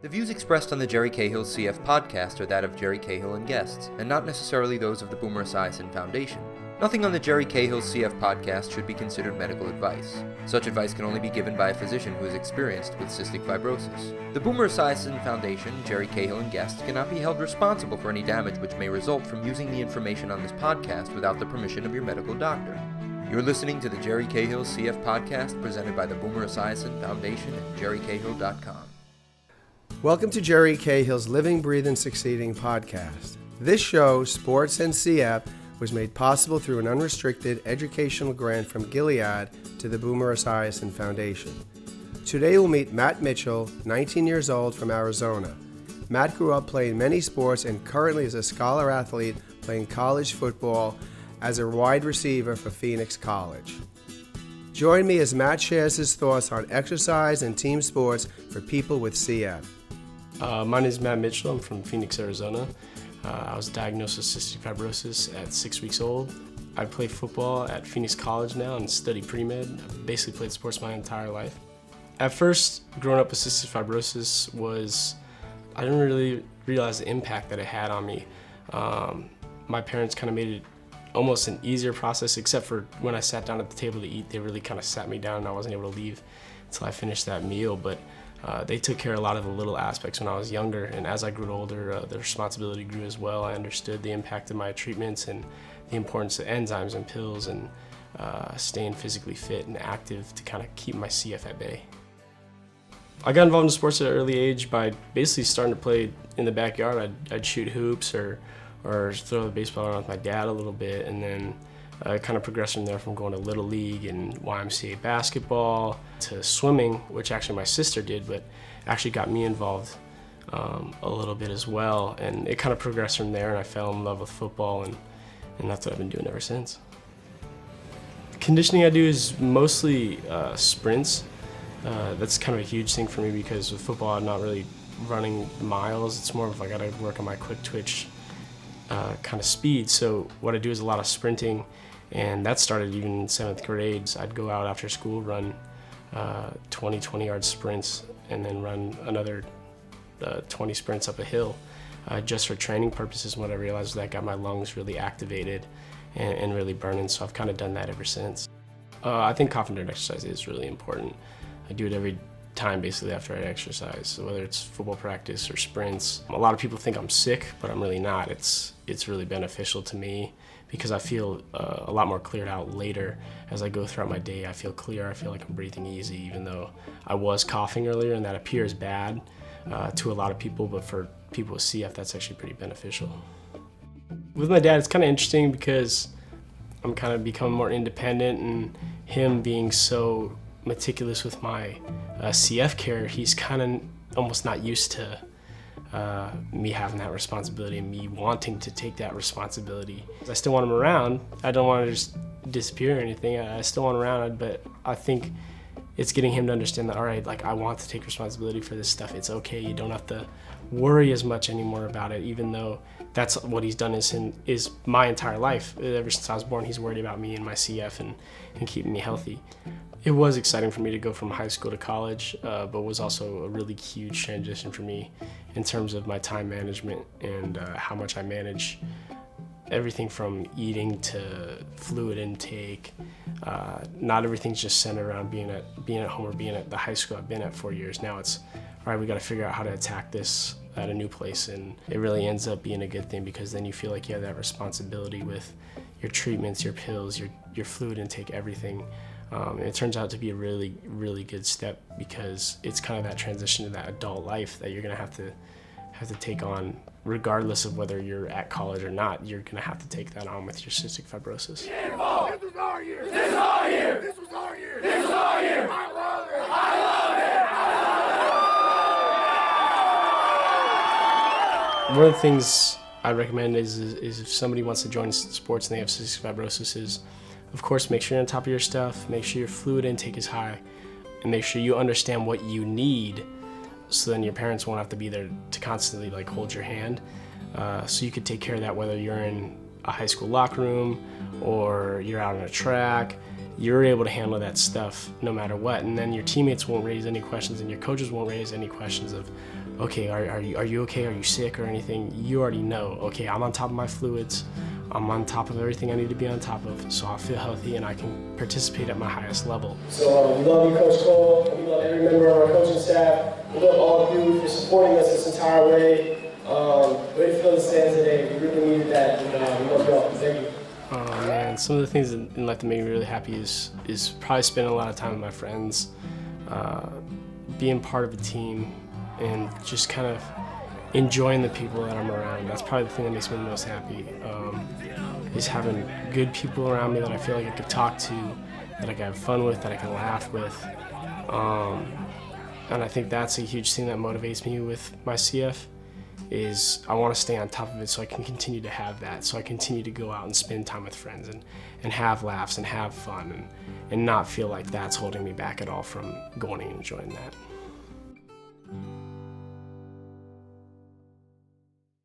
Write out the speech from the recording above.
The views expressed on the Jerry Cahill CF podcast are that of Jerry Cahill and guests, and not necessarily those of the Boomer Esiason Foundation. Nothing on the Jerry Cahill CF podcast should be considered medical advice. Such advice can only be given by a physician who is experienced with cystic fibrosis. The Boomer Esiason Foundation, Jerry Cahill and guests cannot be held responsible for any damage which may result from using the information on this podcast without the permission of your medical doctor. You're listening to the Jerry Cahill CF podcast presented by the Boomer Esiason Foundation at jerrycahill.com. Welcome to Jerry Cahill's Living, Breathing, Succeeding podcast. This show, Sports and CF, was made possible through an unrestricted educational grant from Gilead to the Boomer Esiason Foundation. Today we'll meet Matt Mitchell, 19 years old, from Arizona. Matt grew up playing many sports and currently is a scholar athlete playing college football as a wide receiver for Phoenix College. Join me as Matt shares his thoughts on exercise and team sports for people with CF. My name is Matt Mitchell. I'm from Phoenix, Arizona. I was diagnosed with cystic fibrosis at 6 weeks old. I play football at Phoenix College now and study pre-med. I've basically played sports my entire life. At first, growing up with cystic fibrosis I didn't really realize the impact that it had on me. My parents kind of made it almost an easier process, except for when I sat down at the table to eat, they really kind of sat me down and I wasn't able to leave until I finished that meal. But they took care of a lot of the little aspects when I was younger, and as I grew older, the responsibility grew as well. I understood the impact of my treatments and the importance of enzymes and pills and staying physically fit and active to kind of keep my CF at bay. I got involved in sports at an early age by basically starting to play in the backyard. I'd shoot hoops or throw the baseball around with my dad a little bit, and then kind of progressed from there, from going to Little League and YMCA basketball to swimming, which actually my sister did, but actually got me involved a little bit as well. And it kind of progressed from there, and I fell in love with football, and that's what I've been doing ever since. Conditioning I do is mostly sprints. That's kind of a huge thing for me because with football I'm not really running miles. It's more of I gotta work on my quick twitch kind of speed. So what I do is a lot of sprinting, and that started even in 7th grade. I'd go out after school, run 20-yard sprints, and then run another 20 sprints up a hill just for training purposes. And what I realized was that got my lungs really activated and really burning, so I've kind of done that ever since. I think coughing during exercise is really important. I do it every time basically after I exercise, so whether it's football practice or sprints. A lot of people think I'm sick, but I'm really not. It's really beneficial to me because I feel a lot more cleared out later. As I go throughout my day, I feel clear, I feel like I'm breathing easy, even though I was coughing earlier, and that appears bad to a lot of people, but for people with CF, that's actually pretty beneficial. With my dad, it's kind of interesting because I'm kind of becoming more independent, and him being so meticulous with my CF care, he's kind of almost not used to me having that responsibility and me wanting to take that responsibility. I still want him around. I don't want to just disappear or anything. I still want him around, but I think it's getting him to understand that, all right, like I want to take responsibility for this stuff. It's okay. You don't have to worry as much anymore about it, even though that's what he's done is my entire life. Ever since I was born, he's worried about me and my CF and keeping me healthy. It was exciting for me to go from high school to college, but was also a really huge transition for me in terms of my time management and how much I manage everything from eating to fluid intake. Not everything's just centered around being at home or being at the high school I've been at 4 years. Now it's, all right, we got to figure out how to attack this at a new place, and it really ends up being a good thing because then you feel like you have that responsibility with your treatments, your pills, your fluid intake, everything. And it turns out to be a really, really good step because it's kind of that transition to that adult life that you're gonna have to take on, regardless of whether you're at college or not. You're gonna have to take that on with your cystic fibrosis. This was our year. This was our year. This was our year. This was our year. I love it. I love it. I love it. One of the things I recommend is if somebody wants to join sports and they have cystic fibrosis is, of course, make sure you're on top of your stuff, make sure your fluid intake is high, and make sure you understand what you need so then your parents won't have to be there to constantly like hold your hand. So you could take care of that whether you're in a high school locker room or you're out on a track. You're able to handle that stuff no matter what, and then your teammates won't raise any questions and your coaches won't raise any questions of okay, are you okay? Are you sick or anything? You already know, okay, I'm on top of my fluids. I'm on top of everything I need to be on top of, so I'll feel healthy and I can participate at my highest level. So we love you, Coach Cole. We love every member of our coaching staff. We love all of you for supporting us this entire way. Way to fill the stands today. We really needed that. And, we love you all. Thank you. Oh man, some of the things in life that make me really happy is probably spending a lot of time with my friends, being part of a team, and just kind of enjoying the people that I'm around. That's probably the thing that makes me the most happy, is having good people around me that I feel like I could talk to, that I can have fun with, that I can laugh with. And I think that's a huge thing that motivates me with my CF, is I want to stay on top of it so I can continue to have that, so I continue to go out and spend time with friends and have laughs and have fun and not feel like that's holding me back at all from going and enjoying that.